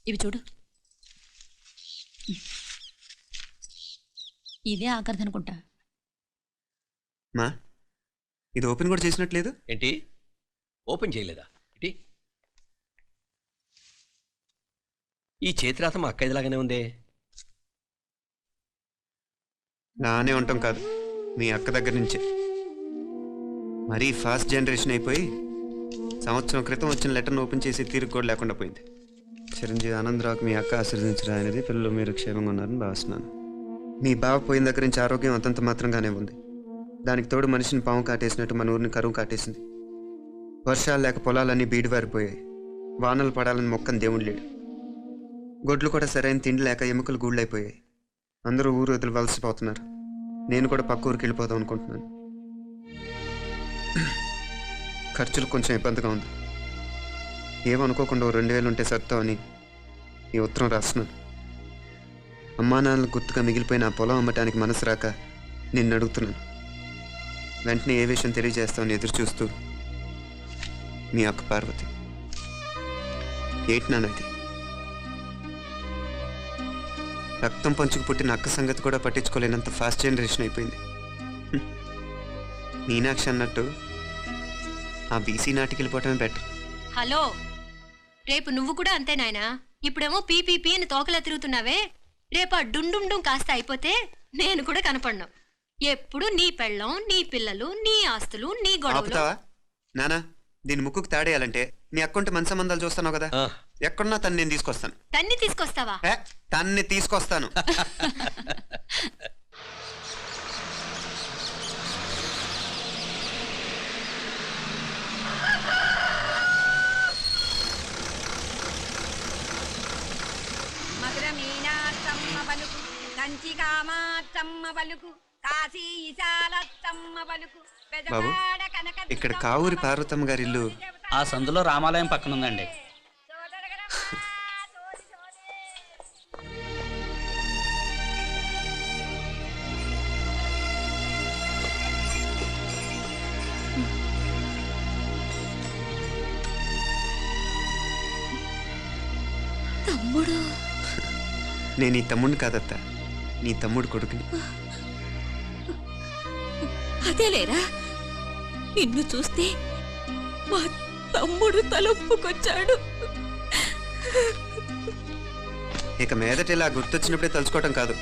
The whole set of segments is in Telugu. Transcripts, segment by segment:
ఇవి చూడు. ఇదే ఆఖరిదనుకుంటా. మా ఇది ఓపెన్ కూడా చేసినట్లేదు. ఏంటి ఓపెన్ చేయలేదా? ఏంటి ఈ చేతిరాత మా అక్కయ్యలాగానే ఉందే. నానే ఉంటాం కాదు, మీ అక్క దగ్గర నుంచే. మరీ ఫాస్ట్ జనరేషన్ అయిపోయి సంవత్సరం క్రితం వచ్చిన లెటర్ను ఓపెన్ చేసి తీరుకు కూడా లేకుండా పోయింది. చిరంజీవి ఆనందరావుకి మీ అక్క ఆశీర్వదించడం అనేది, పిల్లలు మీరు క్షేమంగా ఉన్నారని భావిస్తున్నాను. మీ బావ పోయిన దగ్గర నుంచి ఆరోగ్యం అంతంత మాత్రంగానే ఉంది. దానికి తోడు మనిషిని పాము కాటేసినట్టు మన ఊరిని కరువు కాటేసింది. వర్షాలు లేక పొలాలన్నీ బీడివారిపోయాయి. వానలు పడాలని మొక్కని దేవుడు లేడు. గొడ్లు కూడా సరైన తిండి లేక ఎముకలు గూళ్ళైపోయాయి. అందరూ ఊరు వదిలి వలసిపోతున్నారు. నేను కూడా పక్క ఊరికి వెళ్ళిపోదాం అనుకుంటున్నాను. ఖర్చులు కొంచెం ఇబ్బందిగా ఉంది. ఏమనుకోకుండా 2000 ఉంటే సర్తామని ఈ ఉత్తరం రాస్తున్నాను. అమ్మా నాన్నలు గుర్తుగా మిగిలిపోయిన ఆ పొలం అమ్మటానికి మనసు రాక నిన్ను అడుగుతున్నాను. వెంటనే ఏ విషయం తెలియజేస్తామని ఎదురు చూస్తూ మీ అక్క పార్వతి. ఏంటి నాన్నది? రక్తం పంచుకు పుట్టిన అక్క సంగతి కూడా పట్టించుకోలేనంత ఫాస్ట్ జనరేషన్ అయిపోయింది. మీనాక్షి అన్నట్టు ఆ బీసీ నాటికి వెళ్ళిపోవటమే బెటర్. హలో, రేపు నువ్వు కూడా అంతే నాయనా. ఇప్పుడేమో పీపీపీ అని తోకలా తిరుగుతున్నావే. రేపు ఆ డుండుండుం కాస్త అయిపోతే నేను కూడా కనపడ్ను. ఎప్పుడు నీ పెళ్ళం, నీ పిల్లలు, నీ ఆస్తులు, నీ గొడవలు. ఆపుతావా నానా? దీని ముక్కుకు తాడేయాలంటే మీ అక్కంటే మంచి సంబంధాలు చూస్తాను కదా. ఎక్కడున్నా తను నేను తీసుకొస్తాను. తన్ని తీసుకొస్తావా? తన్ని తీసుకొస్తాను. మధుర మీనాత్తమ్మ పలుకు, కంచి కామాత్తమ్మ పలుకు, కాశీ ఈశాలత్తమ్మ పలుకు. బాబు, ఇక్కడ కావూరి పార్వతమ్మ గారి ఇల్లు ఆ సందులో రామాలయం పక్కన ఉందండి. తమ్ముడు? నేను ఈ తమ్ముడిని కాదత్తా, నీ తమ్ముడు కొడుకుని. అదేలేరా, నిన్ను చూస్తే మా తమ్ముడు తలొప్పుకొచ్చాడు. ఇక మీదట ఇలా గుర్తొచ్చినప్పుడే తలుచుకోవటం కాదు.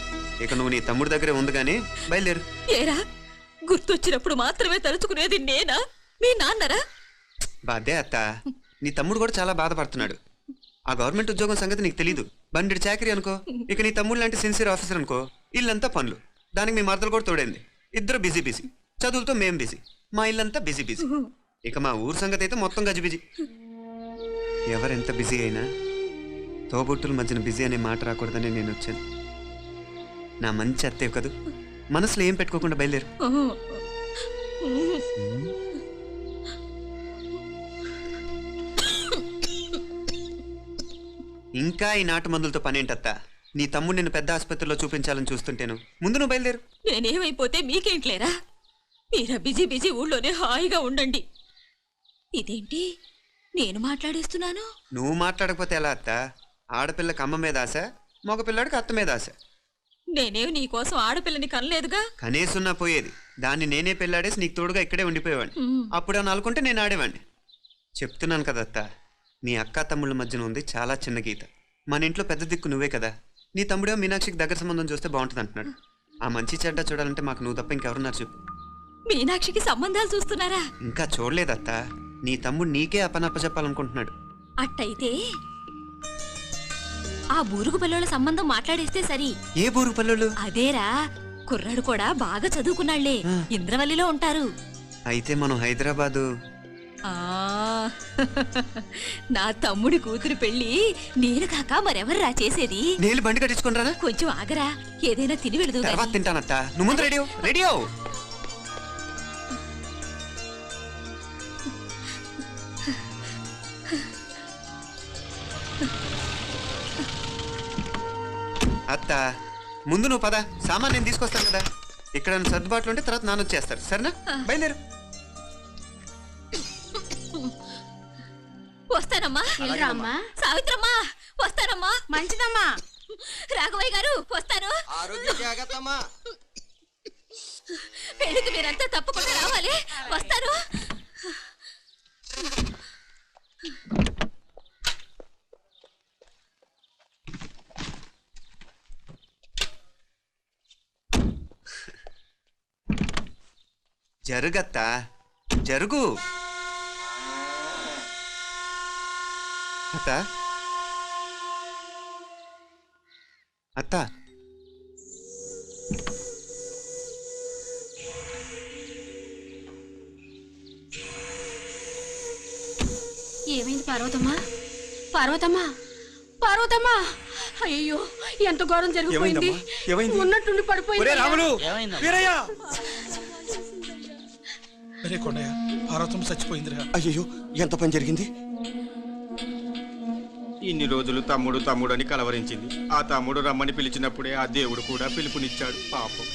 ఇక నువ్వు నీ తమ్ముడి దగ్గరే ఉంది కానీ బయలుదేరు. ఏరా, గుర్తొచ్చినప్పుడు మాత్రమే తలుచుకునేది నేనా, మీ నాన్నరా? బాధే అత్త, నీ తమ్ముడు కూడా చాలా బాధపడుతున్నాడు. ఆ గవర్నమెంట్ ఉద్యోగం సంగతి నీకు తెలీదు. బండి చాకరీ అనుకో. ఇక నీ తమ్ముడు లాంటి సిన్సియర్ ఆఫీసర్ అనుకో. ఇల్లంతా పనులు. దానికి మీ మరదలు కూడా తోడైంది. ఇద్దరు బిజీ బిజీ. చదువులతో మేం బిజీ. మా ఇల్లంతా బిజీ బిజీ. ఇక మా ఊరు సంగతి అయితే మొత్తం గజిబిజీ. ఎవరెంత బిజీ అయినా తోబుట్టుల మధ్యన బిజీ అనే మాట రాకూడదని నేను వచ్చాను. నా మంచి అత్తయ్య కదూ, మనసులో ఏం పెట్టుకోకుండా బయలుదేరు. ఇంకా ఈ నాటు మందులతో పనేంటత్తా? నీ తమ్ముడు నిన్ను పెద్ద ఆసుపత్రిలో చూపించాలని చూస్తుంటేను. ముందు నువ్వు బయలుదేరు. నేనేమైపోతే మీకేంట్లేరా? మీరా బిజీ బిజీ ఊళ్ళోనే హాయిగా ఉండండి. ఇదేంటి నేను మాట్లాడేస్తున్నాను? నువ్వు మాట్లాడకపోతే ఎలా అత్త? ఆడపిల్లకి అమ్మ మీద ఆశ, మగపిల్లాడికి అత్త మీద ఆశ. నేనేం నీకోసం ఆడపిల్లని కనలేదుగా. కనేసున్నా పోయేది. దాన్ని నేనే పెళ్ళాడేసి నీకు తోడుగా ఇక్కడే ఉండిపోయేవాడిని. అప్పుడు అని అనుకుంటే నేను ఆడేవాడిని. చెప్తున్నాను కదా అత్త, నీ అక్క తమ్ముళ్ళ మధ్యన ఉంది చాలా చిన్న గీత. మన ఇంట్లో పెద్ద దిక్కు నువ్వే కదా. నీ తమ్ముడే మీనాక్షికి దగ్గర సంబంధం చూస్తే బాగుంటుంది అంటున్నాడు. ఆ మంచి చెడ్డ చూడాలంటే మాకు నువ్వు తప్ప ఇంకెవరున్నారు చెప్పు. మీనాక్షికి సంబంధాలు చూస్తున్నారా? ఇంకా చూడలేదత్త. నీ తమ్ముడు నీకే అపనప్ప చెప్పాలనుకుంటున్నాడు. అట్టయితే ఆ బూరుగు పల్లెల సంబంధం మాట్లాడేస్తే సరి. ఏ బూరుగు పల్లెలు? అదేరా, కుర్రాడు కూడా బాగా చదువుకున్నాళ్లే, ఇంద్రవల్లిలో ఉంటారు. అయితే మనం హైదరాబాదు. నా తమ్ముడి కూతురు పెళ్లి నేను కాక మరెవర్రా చేసేది? నేను బండి కట్టించుకుంటారా? కొంచెం ఆగరా, ఏదైనా తిని వెళదు. తర్వాత తింటానత్త. నువ్వు ముందు రెడీ రెడీ అవు. అత్త ముందు నువ్వు పద. సామాన్ నేను తీసుకొస్తాను కదా. ఇక్కడ సర్దుబాట్లు ఉంటే తర్వాత నాన్న వచ్చేస్తారు. సరేనా? బయలుదేరు. వస్తానమ్మా. అమ్మా. సావిత్రమ్మా, వస్తానమ్మా. మంచిదమ్మా. రాఘవయ్య గారు వస్తాను. ఆరోగ్య జాగ్రత్తమ్మా. పెళ్లికి మీరంతా తప్పకుండా రావాలి. వస్తాను. జరుగత్తా, జరుగు. అత్త, అత్త, ఏమైంది పార్వతమ్మా? పార్వతమ్మా, పార్వతమ్మా! అయ్యో, ఎంత ఘోరం జరిగిపోయింది. ఉన్నట్టుండి పడిపోయింది. కొండయ్య, పార్వతమ్మ చచ్చిపోయిందిరా. అయ్యో, ఎంత పని జరిగింది? ఇన్ని రోజులు తమ్ముడు తమ్ముడు అని కలవరించింది. ఆ తమ్ముడు రమ్మని పిలిచినప్పుడే ఆ దేవుడు కూడా పిలుపునిచ్చాడు. పాపం.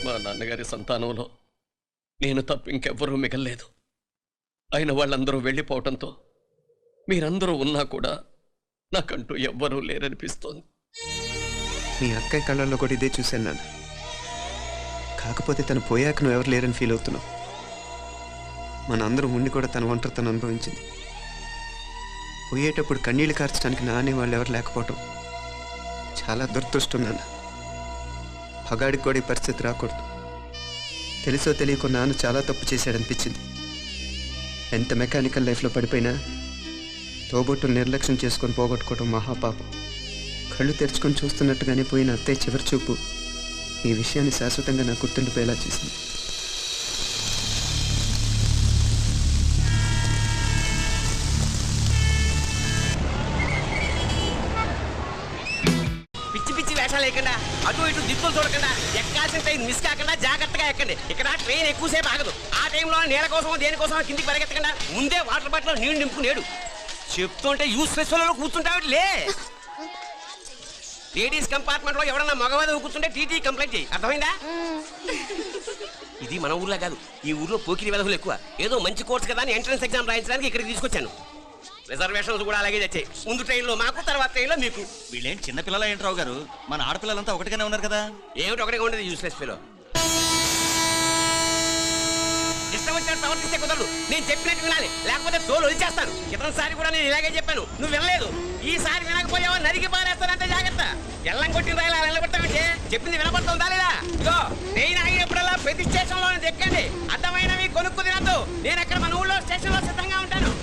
మా నాన్నగారి సంతానంలో నేను తప్ప ఇంకెవ్వరూ మిగల్లేదు. అయిన వాళ్ళందరూ వెళ్ళిపోవటంతో మీరందరూ ఉన్నా కూడా నాకంటూ ఎవ్వరూ లేరనిపిస్తోంది. మీ అక్కయ్య కళ్ళల్లో కూడా ఇదే చూశాను నాన్న. కాకపోతే తను పోయాక నువ్వు ఎవరు లేరని ఫీల్ అవుతున్నావు. మన అందరం ఉండి కూడా తన ఒంటరితను అనుభవించింది. పోయేటప్పుడు కన్నీళ్లు కార్చడానికి నానే వాళ్ళు ఎవరు లేకపోవటం చాలా దురదృష్టం నాన్న. పగాడికి కూడా ఈ పరిస్థితి రాకూడదు. తెలుసో తెలియకో నాన్న చాలా తప్పు చేశాడనిపించింది. ఎంత మెకానికల్ లైఫ్లో పడిపోయినా తోబొట్టును నిర్లక్ష్యం చేసుకొని పోగొట్టుకోవడం మహాపాపం. కళ్ళు తెరుచుకొని చూస్తున్నట్టుగానే పోయిన అత్తయ్య చివరి చూపు ఈ విషయాన్ని శాశ్వతంగా నాకు గుర్తుండిపోయేలా చేసింది. పిచ్చి పిచ్చి వేషాలు లేకుండా అటు ఇటు దిక్కులు చూడకుండా ఎక్కాల్సిన ట్రైన్ మిస్ కాకుండా జాగ్రత్తగా ఎక్కండి. ఇక్కడ ట్రైన్ ఎక్కువసేపు ఆగదు. ఆ టైంలో నీళ్ళ కోసం దేనికోసం కిందికి పరిగెత్తకుండా ముందే వాటర్ బాటిల్ నీళ్లు నింపుకునేడు. చెప్తుంటే యూస్లెస్ లో కూర్చుంటావు. లే, లేడీస్ కంపార్ట్మెంట్ లో ఎవరన్నా మగవాది కూర్చుంటే టీటీ కంప్లైంట్ చేయి. అర్థమైందా? ఇది మన ఊర్లో కాదు. ఈ ఊర్లో పోకిరి వెధవులు ఎక్కువ. ఏదో మంచి కోర్స్ కదా అని ఎంట్రన్స్ ఎగ్జామ్ రాయించడానికి ఇక్కడికి తీసుకొచ్చాను. రిజర్వేషన్స్ కూడా అలాగే తెచ్చాయి. ముందు ట్రైన్లో మాకు, తర్వాత ట్రైన్లో మీకు. వీళ్ళేం చిన్నపిల్లల ఏంట్రావు గారు? మన ఆడపిల్లలంతా ఒకటిగానే ఉన్నారు కదా. ఏమిటి ఒకటిగా ఉండేది యూస్లెస్ ఫెలో. ఇష్టం వచ్చినట్టు ప్రవర్తిస్తే కుదరదు. నేను చెప్పినట్టు వినాలి, లేకపోతే తోలు వదిలేస్తాను. క్రితంసారి కూడా నేను ఇలాగే చెప్పాను, నువ్వు వినలేదు. ఈసారి వినకపోయావో నరికి పారేస్తానంటే జాగ్రత్త. ఎల్లం కొట్టిన రాయిలా వెళ్ళగొట్టామంటే చెప్పింది వినపడుతుందా లేదా? ఇదో ట్రైన్ ఆగినప్పుడల్లా ప్రతి స్టేషన్ లో ఎక్కండి. అర్థమైనవి కొనుక్కు తినద్దు. నేను అక్కడ మన ఊళ్ళో స్టేషన్ లో సిద్ధంగా ఉంటాను.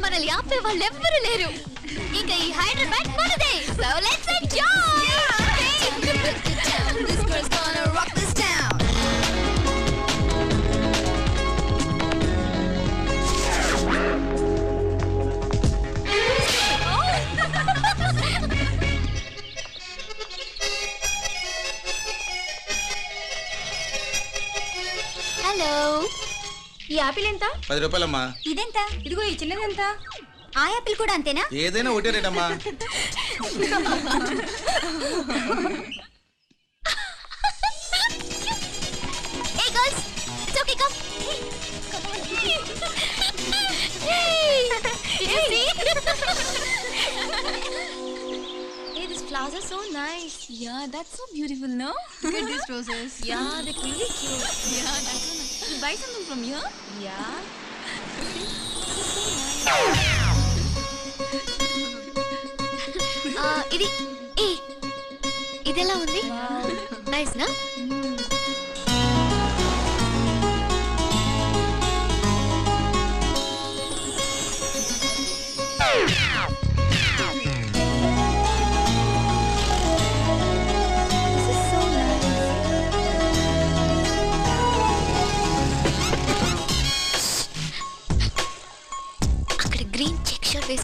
మనల్ని ఆపే వాళ్ళు ఎవ్వరూ లేరు. ఇంకా ఈ హైదరాబాద్ మనదే. So let's enjoy. This girl's gonna rock this town. Hello, ఈ యాపిల్ ఎంత? 10 రూపాయలమ్మా. ఇదెంత? ఇదిగో ఈ చిన్నది ఎంత? ఆ యాపిల్ కూడా అంతేనా? ఏదైనా ఒకటే రేటమ్మా. Hey girls, it's okay, come. Come on. Hey, hey, these flowers are so nice. Yeah, that's so beautiful, no? Look at these roses. Yeah, they're really cute. Yeah, that's so nice. You buy something from here? Yeah. ఇది ఇదెలా ఉంది? నైస్ నా?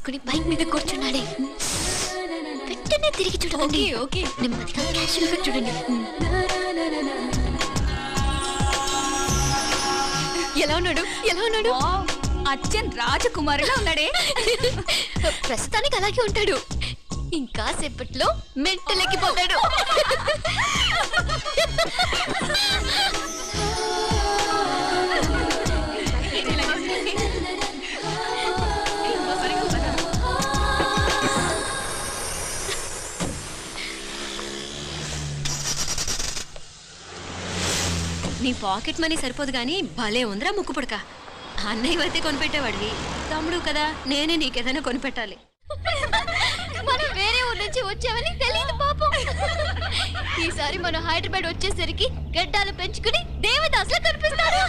వేసుకుని బైక్ మీద కూర్చున్నాడే. వెంటనే తిరిగి చూడండి. ఓకే నెమ్మదిగా క్యాషువల్ గా చూడండి. ఎలా ఉన్నాడు? అచ్చన్ రాజకుమారులా ఉన్నాడే. ప్రస్తుతానికి అలాగే ఉంటాడు. ఇంకా సేపట్లో మెంటలెక్కిపోతాడు. నీ పాకెట్ మనీ సరిపోదు గానీ భలే ఉందిరా ముక్కు పుడక. అన్నయ్య అయితే కొనిపెట్టేవాడివి, తమ్ముడు కదా నేనే నీకేదైనా కొనిపెట్టాలి. మనం వేరే ఊరు నుంచి వచ్చామని తెలియదు పాపం. ఈసారి మనం హైదరాబాద్ వచ్చేసరికి గడ్డాలు పెంచుకుని దేవదాసులా కనిపిస్తారు.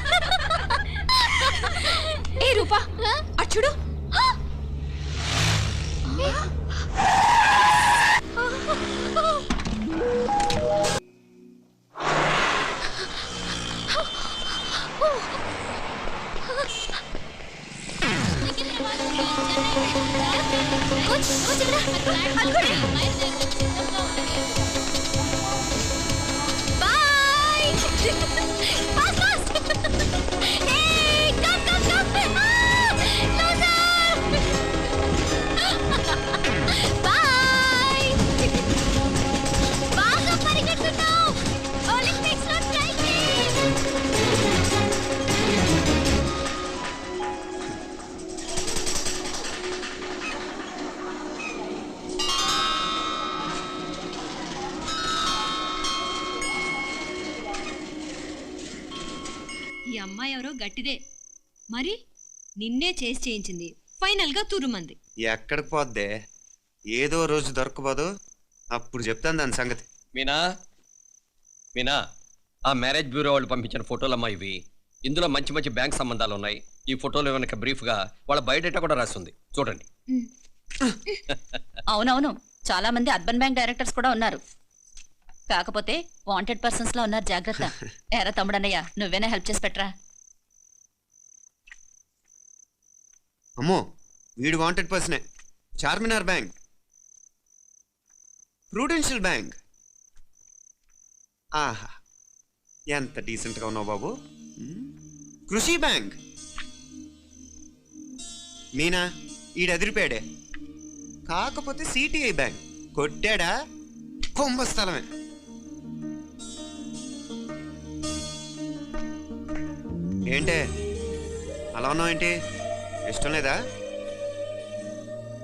ఏ రూపా అచ్చుడు, ఈ అమ్మాయి ఎవరో గట్టిదే మరి, నిన్నే చేసి చేయించింది. ఫైనల్ గా తురుమంది. ఎక్కడికి పోద్దే? ఏదో రోజు దొరకపోదు, అప్పుడు చెప్తాను దాని సంగతి. మీనా ఆ మ్యారేజ్ బ్యూరో వాళ్ళు పంపించిన ఫోటోలమ్మా ఇవి. ఇందులో మంచి మంచి బ్యాంక్ సంబంధాలు ఉన్నాయి. ఈ ఫోటోలు వెనక బ్రీఫ్ గా వాళ్ళ బయోడేటా కూడా రాస్తుంది, చూడండి. అవునవును, చాలా మంది అర్బన్ బ్యాంక్ డైరెక్టర్స్ కూడా ఉన్నారు. కాకపోతే వాంటెడ్ పర్సన్స్ లో ఉన్నారు, జాగ్రత్త. ఎరా తమ్ముడన్నయ్య, నువ్వేనా హెల్ప్ చేసి పెట్టరా? అమ్మో, వీడు వాంటెడ్ పర్సనే. Charminar bank, Prudential bank. ఆహా, ఎంత డీసెంట్గా ఉన్నావు బాబు. కృషి బ్యాంక్. మీనా ఈడు ఎదిరిపాడే. కాకపోతే సిటిఐ బ్యాంక్ కొట్టాడా కుంభస్థలమే. ఏంటే అలా ఉన్నావు? ఏంటి ఇష్టం లేదా?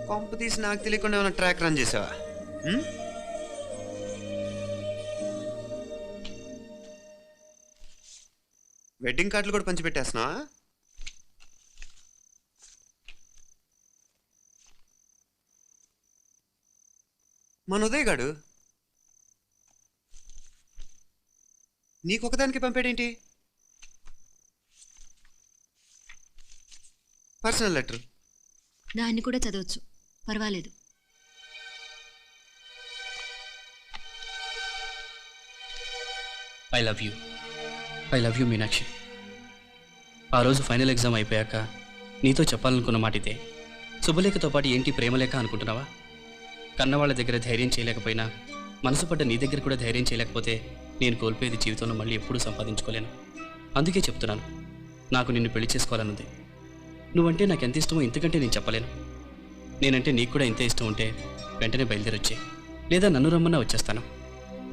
కొంప తీసి నాకు తెలియకుండా ఏమైనా ట్రాక్ రన్ చేసావా? వెడ్డింగ్ కార్డులు కూడా పంచిపెట్టేస్తున్నావా? మన ఉదయ్ గాడు నీకొకదానికి పంపాడేంటి? Personal letter. దాన్ని కూడా చదవచ్చు, పర్వాలేదు. I love you Meenakshi. ఆ రోజు ఫైనల్ ఎగ్జామ్ అయిపోయాక నీతో చెప్పాలనుకున్న మాట ఇదే. శుభలేఖతో పాటు ఏంటి ప్రేమలేఖ అనుకుంటున్నావా? కన్నవాళ్ళ దగ్గర ధైర్యం చేయలేకపోయినా మనసు పడ్డ నీ దగ్గర కూడా ధైర్యం చేయలేకపోతే నేను కోల్పోయేది జీవితంలో మళ్ళీ ఎప్పుడూ సంపాదించుకోలేను. అందుకే చెప్తున్నాను, నాకు నిన్ను పెళ్లి చేసుకోవాలనుంది. నువ్వంటే నాకు ఎంత ఇష్టమో ఇంతకంటే నేను చెప్పలేను. నేనంటే నీకు కూడా ఇంత ఇష్టం ఉంటే వెంటనే బయలుదేరొచ్చే, లేదా నన్ను రమ్మన్నా వచ్చేస్తాను.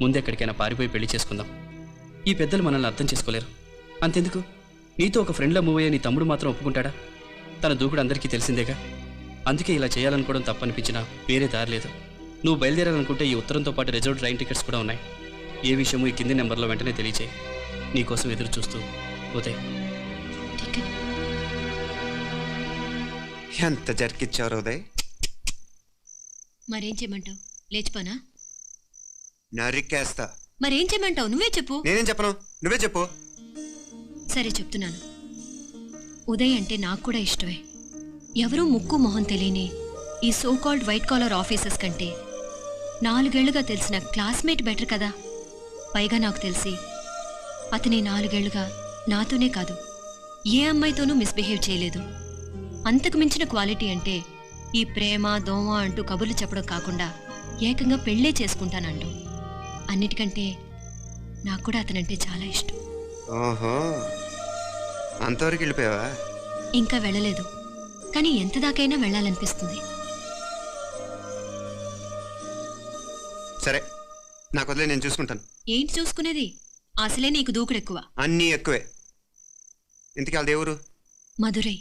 ముందెక్కడికైనా పారిపోయి పెళ్లి చేసుకుందాం. ఈ పెద్దలు మనల్ని అర్థం చేసుకోలేరు. అంతెందుకు, నీతో ఒక ఫ్రెండ్లా మూవ్ అయ్యే నీ తమ్ముడు మాత్రం ఒప్పుకుంటాడా? తన దూకుడు అందరికీ తెలిసిందేగా. అందుకే ఇలా చేయాలనుకోవడం తప్పనిపించినా వేరే దారి లేదు. నువ్వు బయలుదేరాలనుకుంటే ఈ ఉత్తరంతో పాటు రిజర్వ్ ట్రైన్ టికెట్స్ కూడా ఉన్నాయి. ఏ విషయమూ ఈ కింది నెంబర్లో వెంటనే తెలియచేయి. నీకోసం ఎదురు చూస్తూ ఉదయ్. ఎంత జరికిచ్చారు ఉదయ్. మరేం చేయమంటావు? లేచిపోనా? నరికేస్తా. మరేం చేయమంటావు? నువ్వే చెప్పు. నేనేం చెప్పను, నువ్వే చెప్పు. సరే చెప్తున్నాను. ఉదయ్ అంటే నాకు కూడా ఇష్టమే. ఎవరూ ముక్కు మొహం తెలియని ఈ so called white collar officers కంటే 4 ఏళ్లుగా తెలిసిన క్లాస్మేట్ బెటర్ కదా. పైగా నాకు తెలిసి అతని 4 ఏళ్లుగా నాతోనే కాదు ఏ అమ్మాయితోనూ మిస్బిహేవ్ చేయలేదు. అంతకు మించిన క్వాలిటీ అంటే ఈ ప్రేమ దోమ అంటూ కబుర్లు చెప్పడం కాకుండా ఏకంగా పెళ్ళే చేసుకుంటానండు. అన్నిటికంటే నాకు కూడా అతనంటే చాలా ఇష్టం. ఓహో, అంతవరకు వెళ్ళిపోయావా? ఇంకా వెళ్ళలేదు, కానీ ఎంత దాకైనా వెళ్ళాలనిపిస్తుంది. సరే, నాకు వదిలే, నేను చూసుకుంటాను. ఏంటి చూసుకునేది? అసలే నీకు దూకుడు ఎక్కువ. అన్నీ ఎక్కువే. ఇంతకీ వాళ్ళ దేవురు? మధురై.